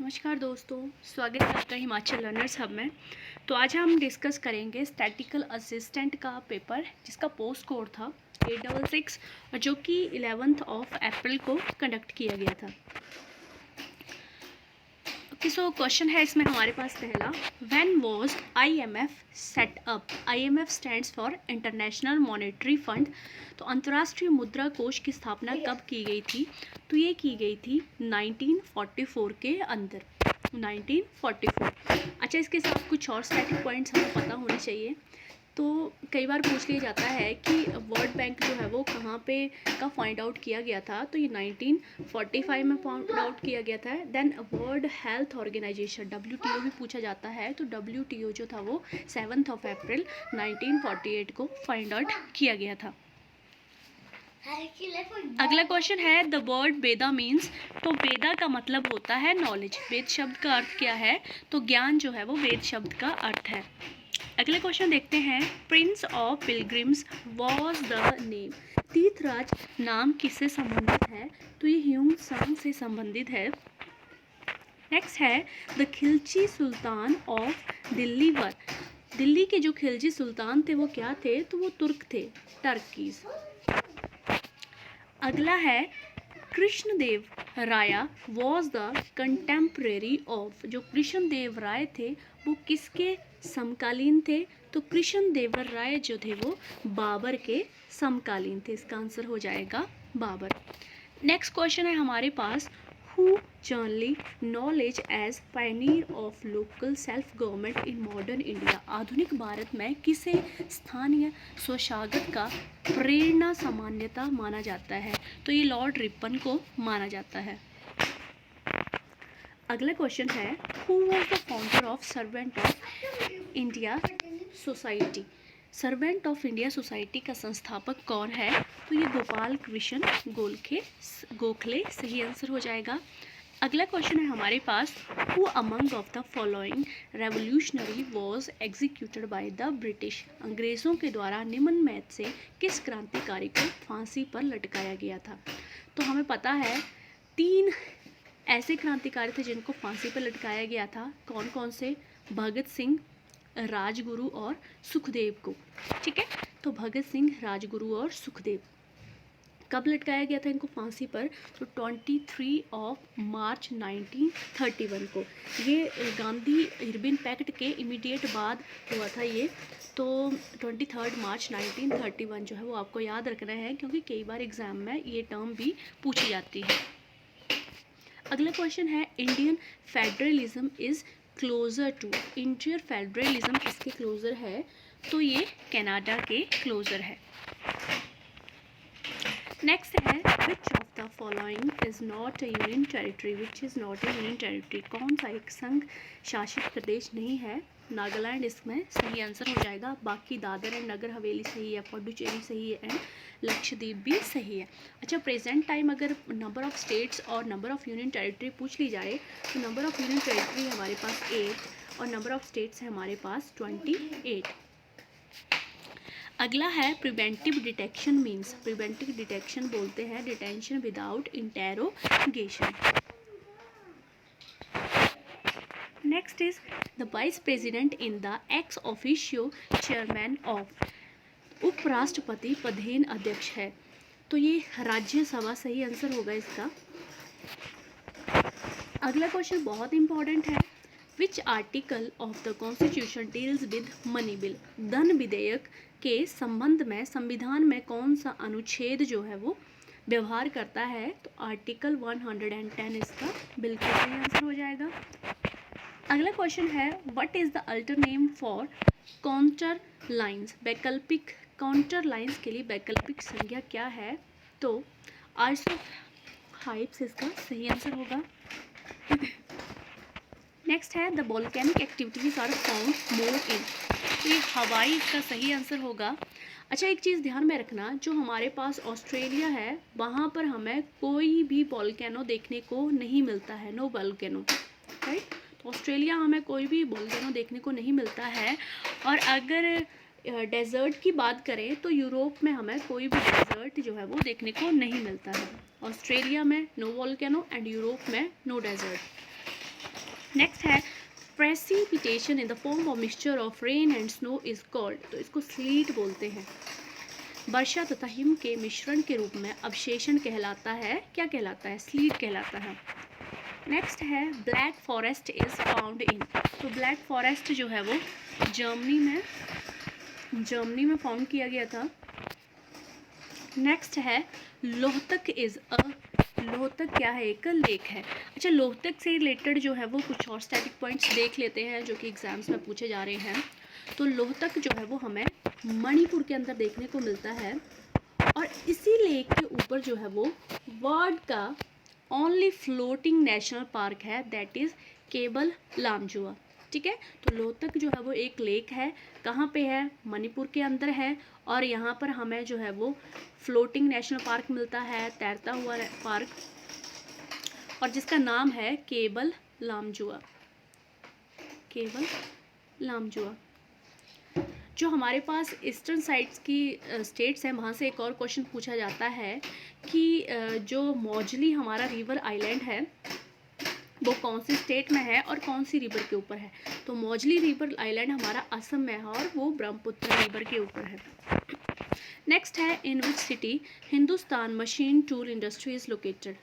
नमस्कार दोस्तों, स्वागत है आपका हिमाचल लर्नर्स हब में। तो आज हम डिस्कस करेंगे स्टैटिकल असिस्टेंट का पेपर जिसका पोस्ट कोड था 866 और जो कि 11 अप्रैल को कंडक्ट किया गया था। ओके, सो क्वेश्चन है इसमें हमारे पास पहला, when was IMF set up. IMF stands for international monetary fund. तो अंतर्राष्ट्रीय मुद्रा कोष की स्थापना कब की गई थी? तो ये की गई थी 1944 के अंदर, 1944। अच्छा, इसके साथ कुछ और स्टैटिक पॉइंट्स हमें पता होने चाहिए। तो कई बार पूछ लिया जाता है कि वर्ल्ड बैंक जो है वो कहाँ पे का फाइंड आउट किया गया था। तो ये 1945 में फाइंड आउट किया गया था। Then World Health Organization WTO भी पूछा जाता है। तो WTO जो था वो 7 अप्रैल 1948 को फाइंड आउट किया गया था। अगला क्वेश्चन है, द वर्ड वेदा मीन्स। तो वेदा का मतलब होता है नॉलेज। वेद शब्द का अर्थ क्या है? तो ज्ञान जो है वो वेद शब्द का अर्थ है। अगले क्वेश्चन देखते हैं, prince of pilgrims was the name. Tirthraj नाम किससे संबंधित है? तो ये ह्यूम सांग से संबंधित है। नेक्स्ट है, the Khilji sultan of Delhi were. Delhi के जो खिलजी सुल्तान थे वो क्या थे? तो वो तुर्क थे, टर्कीज। अगला है, कृष्णदेव राया वॉज द कंटेम्प्रेरी ऑफ। जो कृष्णदेव राय थे वो किसके समकालीन थे? तो कृष्णदेवर राय जो थे वो बाबर के समकालीन थे। इसका आंसर हो जाएगा बाबर। नेक्स्ट क्वेश्चन है हमारे पास, who generally knowledge as pioneer of local self government in modern India. आधुनिक भारत में किसे स्थानीय स्वशासन का प्रेरणा सामान्यता माना जाता है? तो ये लॉर्ड रिपन को माना जाता है। अगला क्वेश्चन है, who was the founder of servant of India society. Servant of India society का संस्थापक कौन है? तो ये गोपाल कृष्ण गोखले सही आंसर हो जाएगा। अगला क्वेश्चन है हमारे पास, who among of the following revolutionary was executed by the British. अंग्रेज़ों के द्वारा निम्न में से किस क्रांतिकारी को फांसी पर लटकाया गया था? तो हमें पता है 3 ऐसे क्रांतिकारी थे जिनको फांसी पर लटकाया गया था। कौन कौन से? भगत सिंह, राजगुरु और सुखदेव को। ठीक है, तो भगत सिंह, राजगुरु और सुखदेव। कब लटकाया गया था इनको फांसी पर? तो 23 मार्च 1931 को। ये गांधी इरविन पैक्ट के इमीडिएट बाद हुआ था ये। तो 23 मार्च 1931 जो है वो आपको याद रखना है, क्योंकि कई बार एग्जाम में ये टर्म भी पूछी जाती है। अगला क्वेश्चन है, Indian federalism is closer to. Indian federalism किसके क्लोजर है? तो ये कनाडा के क्लोजर है। नेक्स्ट है, which of the following is not a union territory. Which is not a union territory. कौन सा एक संघ शासित प्रदेश नहीं है? नागालैंड इसमें सही आंसर हो जाएगा। बाकी दादर एंड नगर हवेली सही है, पुडुचेरी सही है एंड लक्षद्वीप भी सही है। अच्छा, प्रेजेंट टाइम अगर नंबर ऑफ स्टेट्स और नंबर ऑफ यूनियन टेरिटरी पूछ ली जाए तो नंबर ऑफ यूनियन टेरिटरी हमारे पास 8 और नंबर ऑफ स्टेट्स है हमारे पास 28। अगला है, preventive detection means. Preventive detection बोलते हैं detention without interrogation. Next is the vice president in the ex officio chairman of. उपराष्ट्रपति पदेन अध्यक्ष है। तो ये राज्यसभा सही आंसर होगा इसका। अगला क्वेश्चन बहुत इंपॉर्टेंट है, which article of the constitution deals with money bill. धन विधेयक के संबंध में संविधान में कौन सा अनुच्छेद जो है वो व्यवहार करता है? तो आर्टिकल 110 इसका बिल्कुल सही आंसर हो जाएगा। अगला क्वेश्चन है, what is the alternate name for counter lines. वैकल्पिक काउंटर लाइंस के लिए वैकल्पिक संज्ञा क्या है? तो आइसोहाइप्स इसका सही आंसर होगा। नेक्स्ट है, the volcanic activities are found more in. तो ये हवाई इसका सही आंसर होगा। अच्छा, एक चीज़ ध्यान में रखना, जो हमारे पास ऑस्ट्रेलिया है वहाँ पर हमें कोई भी वोल्केनो देखने को नहीं मिलता है, नो वोल्केनो, राइट। तो ऑस्ट्रेलिया हमें कोई भी वोल्केनो देखने को नहीं मिलता है। और अगर डेजर्ट की बात करें तो यूरोप में हमें कोई भी डेजर्ट जो है वो देखने को नहीं मिलता है। ऑस्ट्रेलिया में नो वोल्केनो एंड यूरोप में नो डेजर्ट। नेक्स्ट है precipitation in the form of mixture of rain and snow is called, तो इसको स्लीट बोलते हैं। वर्षा तथा हिम के मिश्रण के रूप में अवशेषण कहलाता है, क्या कहलाता है? स्लीट कहलाता है। नेक्स्ट है black forest is found in, तो ब्लैक फॉरेस्ट जो है वो जर्मनी में फाउंड किया गया था। नेक्स्ट है लोहतक इज अ, लोहतक क्या है? एक लेक है। अच्छा, लोहतक से रिलेटेड जो है वो कुछ और स्टैटिक पॉइंट्स देख लेते हैं जो कि एग्जाम्स में पूछे जा रहे हैं। तो लोहतक जो है वो हमें मणिपुर के अंदर देखने को मिलता है, और इसी लेक के ऊपर जो है वो वर्ल्ड का ओनली फ्लोटिंग नेशनल पार्क है, दैट इज़ केबल लामजुआ। ठीक है, तो लोहतक जो है वो एक लेक है, कहाँ पे है? मणिपुर के अंदर है, और यहाँ पर हमें जो है वो फ्लोटिंग नेशनल पार्क मिलता है, तैरता हुआ पार्क, और जिसका नाम है केबल लामजुआ। केबल लामजुआ। जो हमारे पास ईस्टर्न साइड्स की स्टेट्स हैं, वहाँ से एक और क्वेश्चन पूछा जाता है कि जो मौजली हमारा रिवर आइलैंड है वो कौन सी स्टेट में है और कौन सी रिवर के ऊपर है? तो मौजली रिवर आइलैंड हमारा असम में है और वो ब्रह्मपुत्र रिवर के ऊपर है। नेक्स्ट है in which city Hindustan machine tool industry is located,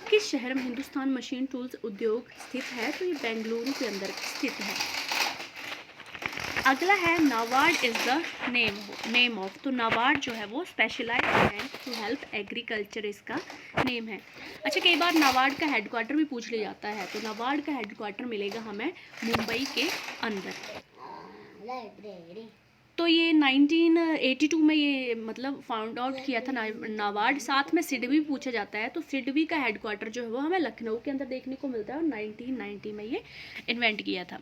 किस शहर में हिंदुस्तान मशीन टूल्स उद्योग स्थित है? तो ये बेंगलुरु के अंदर स्थित है। अगला है NABARD is the name of, तो नाबार्ड जो है वो specialised bank to help agriculture इसका नेम है। अच्छा, कई बार नाबार्ड का हेडक्वार्टर भी पूछ लिया जाता है, तो नाबार्ड का हेडक्वार्टर मिलेगा हमें मुंबई के अंदर। तो ये 1982 में ये मतलब फाउंड आउट किया था नाबार्ड। साथ में सिडबी पूछा जाता है, तो सिडबी का हेडक्वार्टर जो है वो हमें लखनऊ के अंदर देखने को मिलता है, और 1990 में ये इन्वेंट किया था।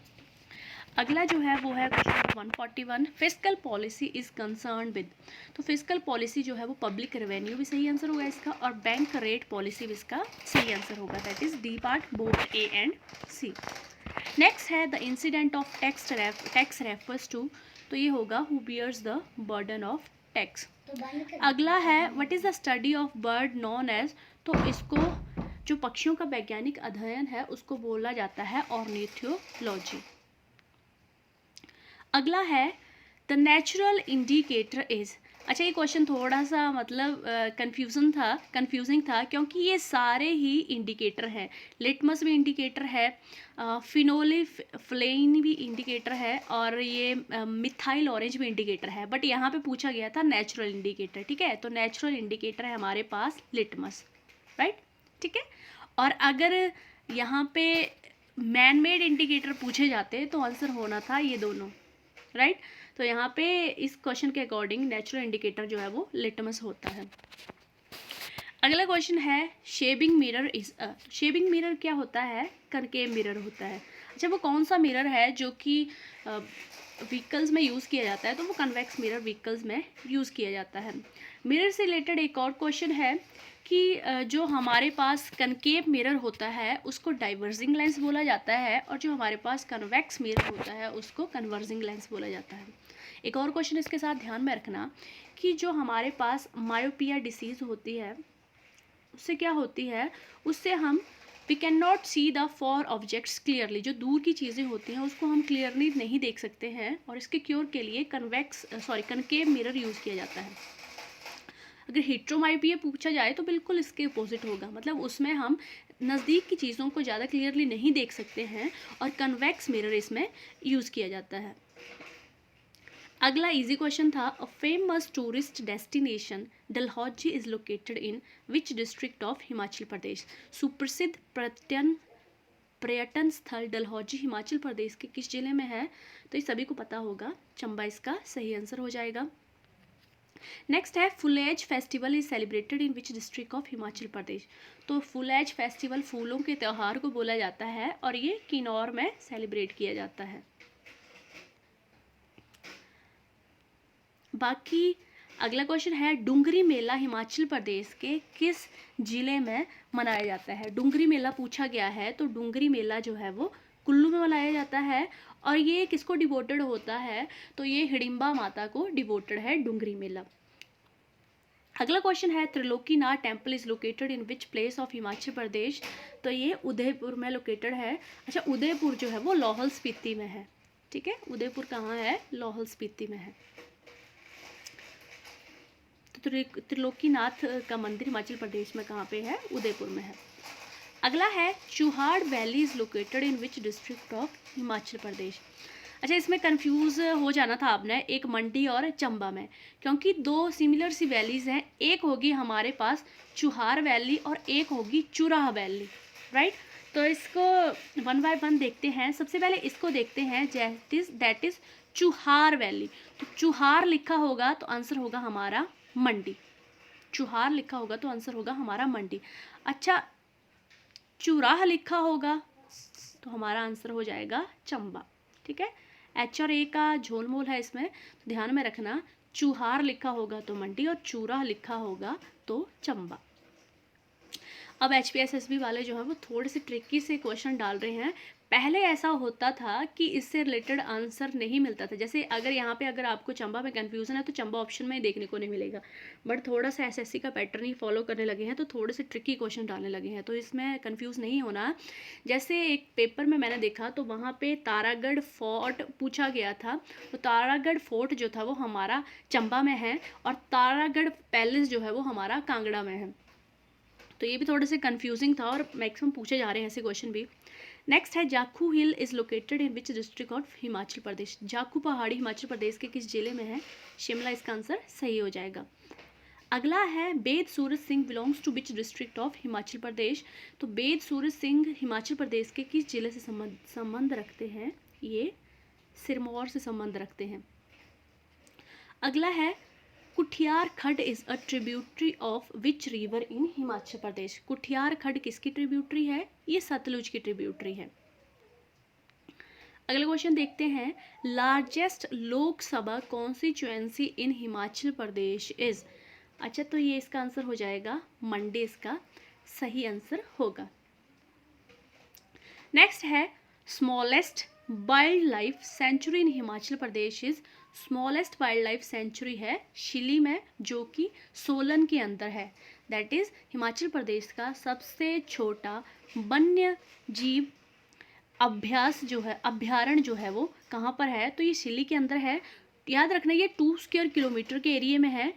अगला जो है वो है question 141, fiscal policy is concern with, तो फिस्कल पॉलिसी जो है वो पब्लिक रेवेन्यू भी सही आंसर होगा इसका, और बैंक रेट पॉलिसी भी इसका सही आंसर होगा, that is D part, both A and C. Next है the incidence of tax refers to, तो ये होगा who bears the burden of tax. अगला है what is the study of bird known as, तो इसको जो पक्षियों का वैज्ञानिक अध्ययन है उसको बोला जाता है ऑर्निथोलॉजी। अगला है द नेचुरल इंडिकेटर इज, अच्छा ये क्वेश्चन थोड़ा सा मतलब कंफ्यूजिंग था क्योंकि ये सारे ही इंडिकेटर हैं। लिटमस भी इंडिकेटर है, फिनोलिफ्लेन भी इंडिकेटर है, और ये मिथाइल ऑरेंज भी इंडिकेटर है, बट यहाँ पे पूछा गया था नेचुरल इंडिकेटर। ठीक है, तो नेचुरल इंडिकेटर है हमारे पास लिटमस, राइट। ठीक है, और अगर यहाँ पे मैन मेड इंडिकेटर पूछे जाते तो आंसर होना था ये दोनों, राइट। तो यहाँ पे इस क्वेश्चन के अकॉर्डिंग नेचुरल इंडिकेटर जो है वो लिटमस होता है। अगला क्वेश्चन है shaving mirror is a, shaving mirror क्या होता है? कनकेव मिरर होता है। अच्छा, वो कौन सा मिरर है जो कि व्हीकल्स में यूज़ किया जाता है? तो वो कन्वेक्स मिरर व्हीकल्स में यूज़ किया जाता है। मिरर से रिलेटेड एक और क्वेश्चन है कि जो हमारे पास कनकेव मिरर होता है उसको डाइवर्जिंग लेंस बोला जाता है, और जो हमारे पास कन्वेक्स मिरर होता है उसको कन्वर्जिंग लेंस बोला जाता है। एक और क्वेश्चन इसके साथ ध्यान में रखना कि जो हमारे पास मायोपिया डिसीज़ होती है उससे क्या होती है, उससे हम we can not see the far objects clearly, जो दूर की चीज़ें होती हैं उसको हम क्लियरली नहीं देख सकते हैं, और इसके क्योर के लिए कनकेव मिरर यूज़ किया जाता है। अगर हिट्रोमाइपिया पूछा जाए तो बिल्कुल इसके अपोजिट होगा, मतलब उसमें हम नज़दीक की चीज़ों को ज़्यादा क्लियरली नहीं देख सकते हैं, और कन्वेक्स मिरर इसमें यूज़ किया जाता है। अगला इजी क्वेश्चन था a famous tourist destination Dalhousie is located in which district of Himachal Pradesh, सुप्रसिद्ध पर्यटन स्थल डलहौजी हिमाचल प्रदेश के किस जिले में है? तो ये सभी को पता होगा, चंबा इसका सही आंसर हो जाएगा। नेक्स्ट है Phulaich festival is celebrated in which district of Himachal Pradesh, तो फुल एज फेस्टिवल फूलों के त्यौहार को बोला जाता है, और ये किन्नौर में सेलिब्रेट किया जाता है। बाकी अगला क्वेश्चन है डुंगरी मेला हिमाचल प्रदेश के किस जिले में मनाया जाता है? डुंगरी मेला पूछा गया है, तो डुंगरी मेला जो है वो कुल्लू में मनाया जाता है, और ये किसको डिवोटेड होता है? तो ये हिडिंबा माता को डिवोटेड है डुंगरी मेला। अगला क्वेश्चन है Trilokinath temple is located in which place of Himachal Pradesh. तो ये उदयपुर में लोकेटेड है। अच्छा, उदयपुर जो है वो लाहौल स्पीति में है। ठीक है, उदयपुर कहाँ है? लाहौल स्पीति में है। तो त्रिलोकीनाथ का मंदिर हिमाचल प्रदेश में कहाँ पे है? उदयपुर में है। अगला है Chuhar valley is located in which district of Himachal Pradesh. अच्छा, इसमें कंफ्यूज हो जाना था आपने एक मंडी और चंबा में, क्योंकि दो सिमिलर सी वैलीज हैं। एक होगी हमारे पास चुहार वैली और एक होगी चुराह वैली, राइट। तो इसको वन बाय वन देखते हैं। सबसे पहले इसको देखते हैं, दैट इज चुहार वैली। तो चुहार लिखा होगा तो आंसर होगा हमारा मंडी। चुहार लिखा होगा तो आंसर होगा हमारा मंडी। अच्छा, चुराह लिखा होगा तो हमारा आंसर हो जाएगा चंबा। ठीक है, एच और ए का झोलमोल है इसमें, तो ध्यान में रखना। चुहार लिखा होगा तो मंडी और चूराह लिखा होगा तो चंबा। अब HPSSB वाले जो है वो थोड़े से ट्रिकी से क्वेश्चन डाल रहे हैं। पहले ऐसा होता था कि इससे रिलेटेड आंसर नहीं मिलता था। जैसे अगर यहाँ पे अगर आपको चंबा में कन्फ्यूज़न है तो चंबा ऑप्शन में ही देखने को नहीं मिलेगा। बट थोड़ा सा SSC का पैटर्न ही फॉलो करने लगे हैं, तो थोड़े से ट्रिकी क्वेश्चन डालने लगे हैं, तो इसमें कन्फ्यूज़ नहीं होना। जैसे एक पेपर में मैंने देखा तो वहाँ पे तारागढ़ फोर्ट पूछा गया था। तो तारागढ़ फोर्ट जो था वो हमारा चंबा में है और तारागढ़ पैलेस जो है वो हमारा कांगड़ा में है। तो ये भी थोड़े से कंफ्यूजिंग था और मैक्सिमम पूछे जा रहे हैं ऐसे क्वेश्चन भी। नेक्स्ट है Jakhu hill is located in which district of Himachal Pradesh. Jakhu पहाड़ी हिमाचल प्रदेश के किस जिले में है? शिमला इसका आंसर सही हो जाएगा। अगला है Bed Suraj Singh belongs to which district of Himachal Pradesh. तो बेद सूरज सिंह हिमाचल प्रदेश के किस जिले से संबंध रखते हैं? ये सिरमौर से संबंध रखते हैं। अगला है Kuthiar Khad is a tributary of which river in Himachal Pradesh. Kuthiar Khad किसकी ट्रिब्यूटरी है? ये सतलुज की ट्रिब्यूटरी है। अगला क्वेश्चन देखते हैं, largest Lok Sabha constituency in Himachal Pradesh is. अच्छा, तो ये इसका आंसर हो जाएगा मंडी, इसका सही आंसर होगा। नेक्स्ट है smallest wild life sanctuary in Himachal Pradesh is. Smallest wild life sanctuary है शिली में, जो कि सोलन के अंदर है। दैट इज हिमाचल प्रदेश का सबसे छोटा वन्य जीव अभ्यास जो है, अभ्यारण्य जो है वो कहाँ पर है? तो ये शिली के अंदर है। याद रखना ये 2 स्क्वायर किलोमीटर के एरिया में है।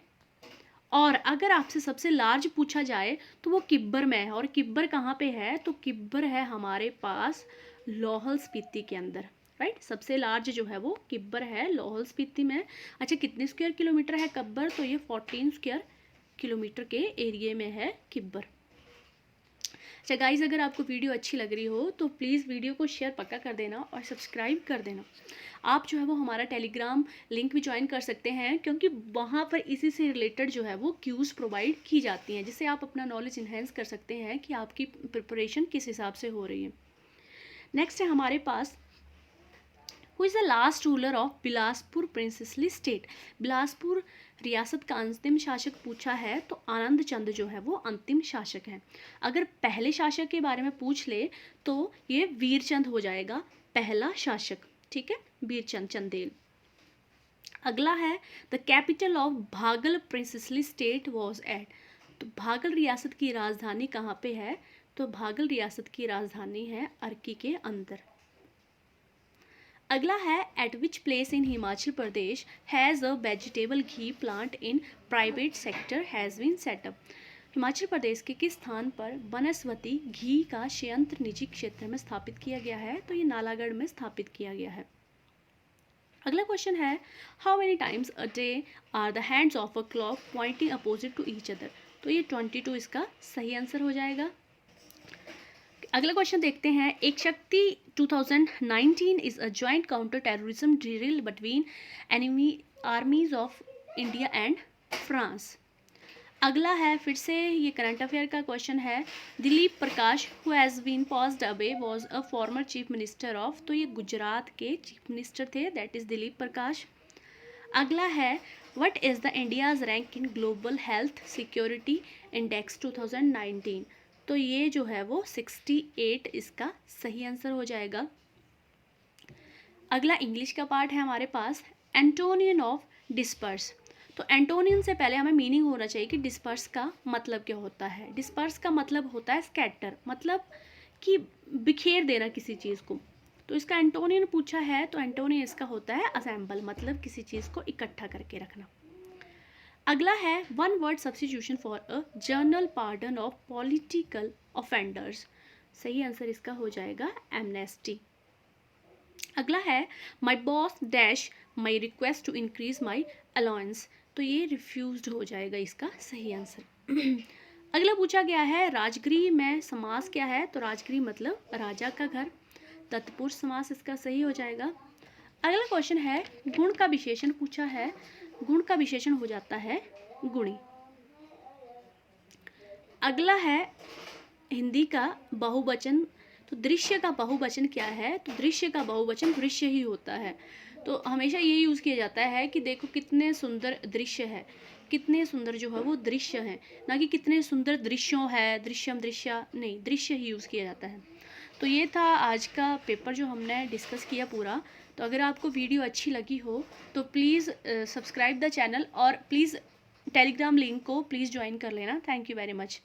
और अगर आपसे सबसे लार्ज पूछा जाए तो वो किब्बर में है। और किब्बर कहाँ पे है? तो किब्बर है हमारे पास लाहौल स्पीति के अंदर, राइट। सबसे लार्ज जो है वो किब्बर है लाहौल स्पीति में। अच्छा, कितने स्क्वायर किलोमीटर है किब्बर? तो ये 14 स्क्वायर किलोमीटर के एरिया में है किब्बर। अच्छा गाइज, अगर आपको वीडियो अच्छी लग रही हो तो प्लीज़ वीडियो को शेयर पक्का कर देना और सब्सक्राइब कर देना। आप जो है वो हमारा टेलीग्राम लिंक भी ज्वाइन कर सकते हैं, क्योंकि वहाँ पर इसी से रिलेटेड जो है वो क्यूज़ प्रोवाइड की जाती हैं, जिससे आप अपना नॉलेज इन्हेंस कर सकते हैं कि आपकी प्रिपरेशन किस हिसाब से हो रही है। नेक्स्ट है हमारे पास, who is the last ruler of Bilaspur princely state. Bilaspur रियासत का अंतिम शासक पूछा है तो आनंद चंद जो है वो अंतिम शासक हैं। अगर पहले शासक के बारे में पूछ ले तो ये वीरचंद हो जाएगा पहला शासक। ठीक है, वीरचंद चंदेल। अगला है द कैपिटल ऑफ भागल प्रिंसेसली स्टेट वॉज एट। तो भागल रियासत की राजधानी कहाँ पे है? तो भागल रियासत की राजधानी है अर्की के अंदर। अगला है at which place in Himachal Pradesh has a vegetable ghee plant in private sector has been set up. Himachal Pradesh के किस स्थान पर वनस्पति घी का संयंत्र निजी क्षेत्र में स्थापित किया गया है? तो ये नालागढ़ में स्थापित किया गया है। अगला क्वेश्चन है, how many times a day are the hands of a clock pointing opposite to each other. तो ये 22 इसका सही आंसर हो जाएगा। अगला क्वेश्चन देखते हैं, एक शक्ति 2019 is a joint counter terrorism drill between enemy आर्मीज of India and France. अगला है फिर से ये करंट अफेयर का क्वेश्चन है, Dilip Prakash who has been passed away was a former chief minister of. तो ये गुजरात के चीफ मिनिस्टर थे, दैट इज़ दिलीप प्रकाश। अगला है what is the India's rank in global health security index 2019। तो ये जो है वो 68 इसका सही आंसर हो जाएगा। अगला इंग्लिश का पार्ट है हमारे पास, एंटोनियन ऑफ डिस्पर्स। तो एंटोनियम से पहले हमें मीनिंग होना चाहिए कि डिस्पर्स का मतलब क्या होता है। डिस्पर्स का मतलब होता है स्कैटर, मतलब कि बिखेर देना किसी चीज़ को। तो इसका एंटोनियन पूछा है तो एंटोनियन इसका होता है असेंबल, मतलब किसी चीज़ को इकट्ठा करके रखना। अगला है one word substitution for a general pardon of political offenders. सही आंसर इसका हो जाएगा एमनेस्टी। अगला है my boss dash my request to increase my allowance. तो ये रिफ्यूज्ड हो जाएगा इसका सही आंसर। अगला पूछा गया है राजगृह में समास क्या है। तो राजगृह मतलब राजा का घर, तत्पुरुष समास इसका सही हो जाएगा। अगला क्वेश्चन है गुण का विशेषण पूछा है। गुण का विशेषण हो जाता है गुणी। अगला है हिंदी का बहुवचन। तो दृश्य का बहुवचन क्या है। तो दृश्य का बहुवचन दृश्य ही होता है। तो हमेशा ये यूज़ किया जाता है कि देखो कितने सुंदर दृश्य है, कितने सुंदर जो है वो दृश्य है, ना कि कितने सुंदर दृश्यों है, दृश्यम दृश्य नहीं, दृश्य ही यूज़ किया जाता है। तो ये था आज का पेपर जो हमने डिस्कस किया पूरा। तो अगर आपको वीडियो अच्छी लगी हो तो प्लीज़ सब्सक्राइब द चैनल और प्लीज़ टेलीग्राम लिंक को प्लीज़ ज्वाइन कर लेना। Thank you very much.